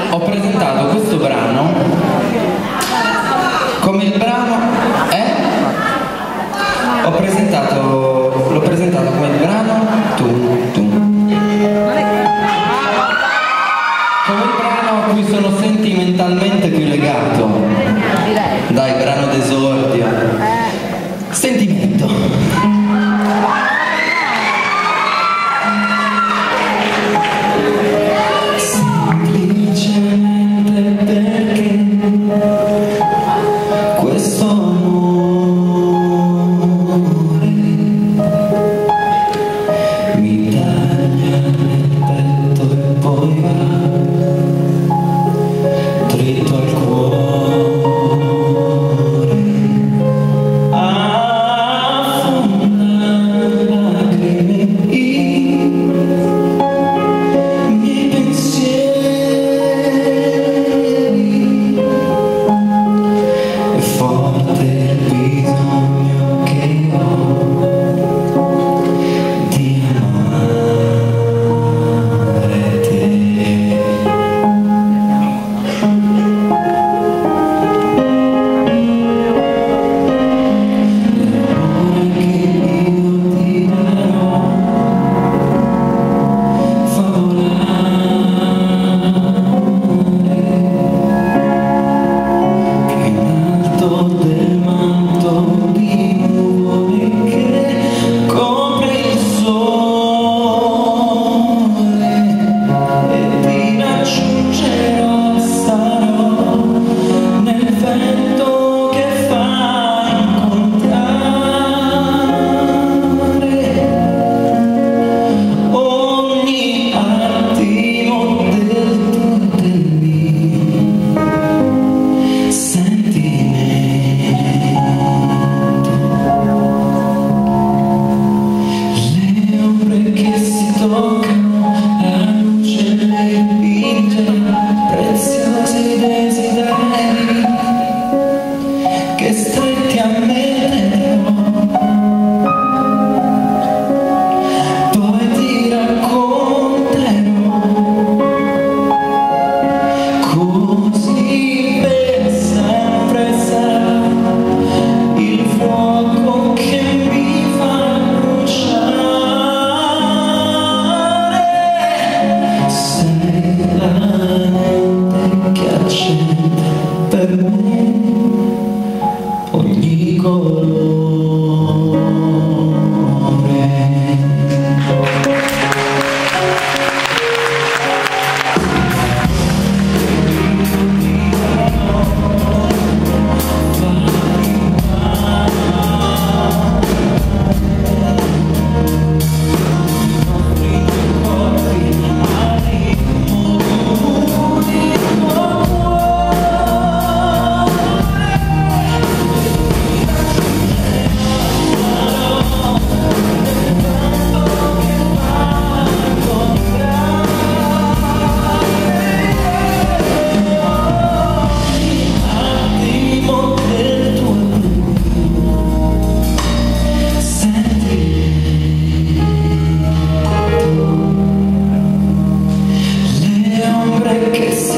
ho presentato questo brano come il brano l'ho presentato come il brano come il brano a cui sono sentimentalmente più legato. Dai, brano d'esordio. Sentimento. Semplicemente perché questo amore mi taglia nel petto e poi va dritto al cuore, affonda lacrime i miei pensieri, è forte il bisogno che ho di amare te. Preziosi desideri che stretti a me terrò, poi ti racconterò, così per sempre sarà il fuoco che mi fa bruciare. Sei la che accende per me ogni colore. Che si